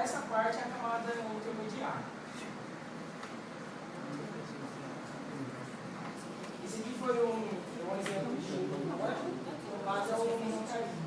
essa parte é a camada intermediária. Esse aqui foi um exemplo de código, no caso é o montarismo.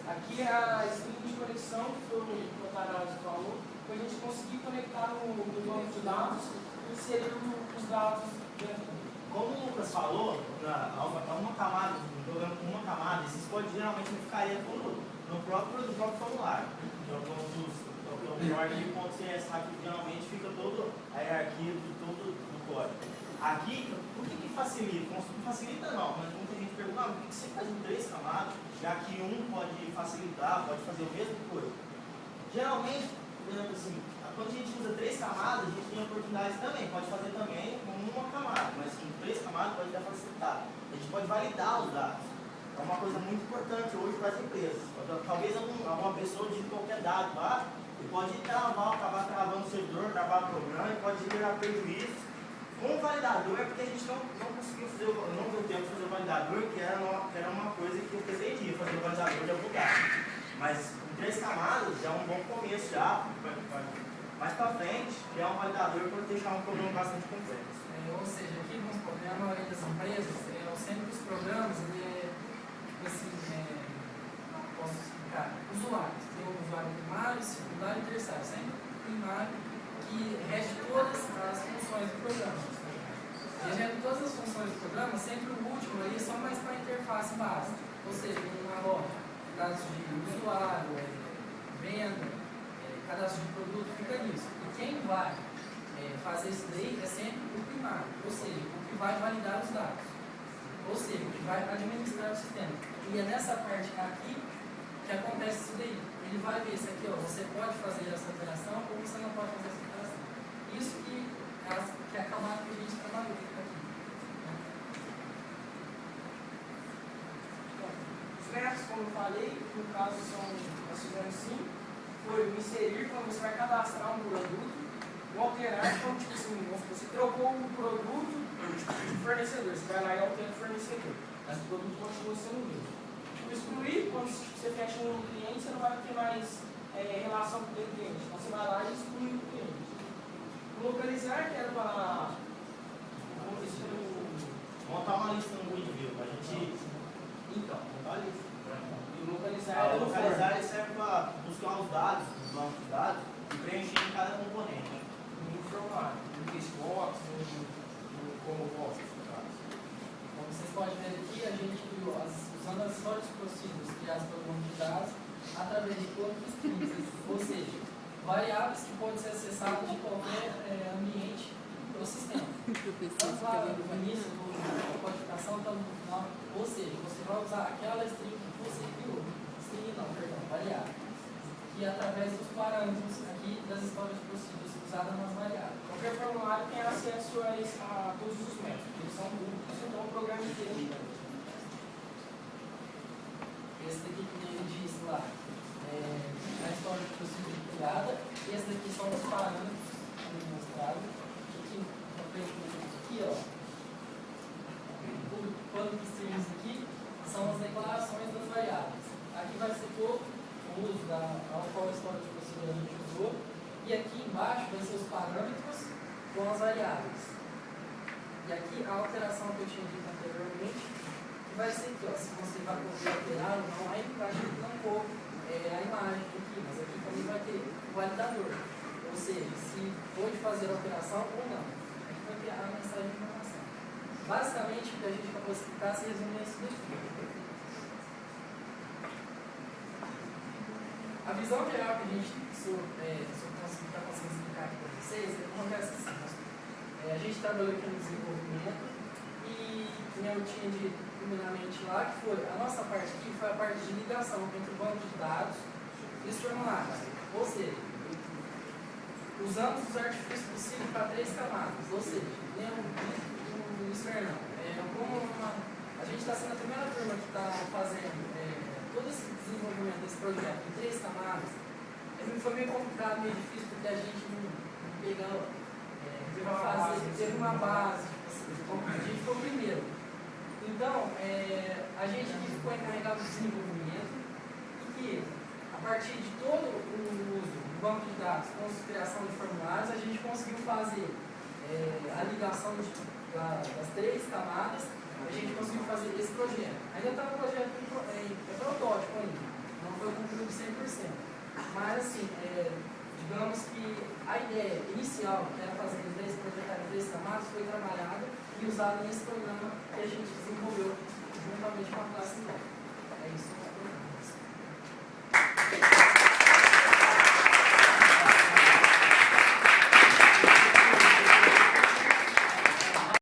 Aqui é a string de conexão, que foi o que o Tanazi falou, para a gente conseguir conectar no banco de dados e inserir os dados dentro. Como o Lucas falou, uma camada, um programa com uma camada, esses códigos geralmente não ficaria tudo no próprio formulário. Então, o ordem.cs aqui geralmente fica toda a hierarquia de todo o código. Aqui, por que facilita? Não facilita não, mas muita gente pergunta, por que você faz em 3 camadas, já que um pode facilitar, pode fazer a mesma coisa? Geralmente, por exemplo assim, quando a gente usa 3 camadas, a gente tem oportunidades também, pode fazer também com uma camada, mas com 3 camadas pode dar facilitar. A gente pode validar os dados. É uma coisa muito importante hoje para as empresas. Talvez alguma pessoa digite qualquer dado lá, e pode acabar travando o servidor, travar o programa, e pode gerar prejuízo. Com o validador é porque a gente não conseguiu fazer, não deu tempo de fazer o validador, que era uma coisa que eu pretendia, fazer o validador de algum dado. Mas com 3 camadas já é um bom começo já. Mais para frente, criar um validador para deixar um programa bastante complexo. Ou seja, aqui vamos supor, a maioria das empresas, sempre os programas, posso explicar, usuários. Tem um usuário primário, secundário e terciário. Sempre primário que rege todas as funções do programa. Regendo todas as funções do programa, sempre o último ali é só mais para a interface básica. Ou seja, uma loja, dados de usuário, venda, cadastro de produto, fica nisso. E quem vai fazer isso daí é sempre o primário, ou seja, o que vai validar os dados, ou seja, o que vai administrar o sistema. E é nessa parte aqui que acontece isso daí. Ele vai ver isso aqui, ó, você pode fazer essa operação ou você não pode fazer essa operação. Isso que é a camada que a gente trabalhou aqui. Os métodos, como eu falei, que no caso nós fizemos sim, foi o inserir quando você vai cadastrar um produto, o alterar quando tipo assim, você trocou o produto de fornecedor, você vai lá e altera o fornecedor, mas o produto continua sendo o mesmo. O excluir, quando você fecha um cliente, você não vai ter mais relação com o cliente, então você vai lá e exclui o cliente. O localizar, que era para montar uma lista no GoodView, a gente. Então, montar a lista. E localizar, localizar ele serve para buscar os dados, os bancos de dados, e preencher em cada componente. No formulário, no textbox, no como box, no caso. Como vocês podem ver aqui, a gente criou, usando as histórias possíveis criadas pelo banco de dados, através de campos strings, ou seja, variáveis que podem ser acessadas de qualquer ambiente do sistema. Tanto lá no início da codificação, tanto no final, ou seja, você vai usar aquela string que você criou. String não, perdão, variável. Que através dos parâmetros aqui das histórias possíveis usadas nas variáveis. Qualquer formulário tem acesso a todos os métodos, eles são públicos, então o programa inteiro. Esse daqui que ele disse lá, a história possível criada, e esse daqui são os parâmetros que ele mostrado. Aqui, ó, o plano de strings aqui são as declarações das variáveis. Aqui vai ser todo o uso ao qual a história de procedura a gente usou, e aqui embaixo vai ser os parâmetros com as variáveis. E aqui a alteração que eu tinha dito anteriormente, que vai ser aqui, ó, se você vai poder alterar ou não, aí a gente não pôr a imagem aqui, mas aqui também vai ter o validador. Ou seja, se pode fazer a operação ou não. Aqui vai ter a mensagem de informação. Basicamente, o que a gente acabou de explicar se resume a isso daqui. A visão geral que a gente está conseguindo explicar aqui para vocês é que acontece assim. A gente trabalhou aqui no desenvolvimento e eu tinha dito primeiramente lá que foi a nossa parte aqui foi a parte de ligação entre o banco de dados e os formulários. Ou seja, usamos os artifícios possíveis para 3 camadas. Ou seja, Luiz Fernando, a gente está sendo a primeira turma que está fazendo todo esse desenvolvimento desse projeto em 3 camadas. Foi meio complicado, meio difícil, porque a gente não pegou, teve uma base, a gente foi o primeiro. Então, a gente aqui ficou encarregado do desenvolvimento e que partir de todo o uso do banco de dados com a criação de formulários, a gente conseguiu fazer a ligação das 3 camadas, a gente conseguiu fazer esse projeto. Ainda está no projeto protótipo ainda, não foi concluído 100%. Mas assim, digamos que a ideia inicial, que era fazer esse projeto em 3 camadas, foi trabalhada e usada nesse programa que a gente desenvolveu juntamente com a classe. É isso.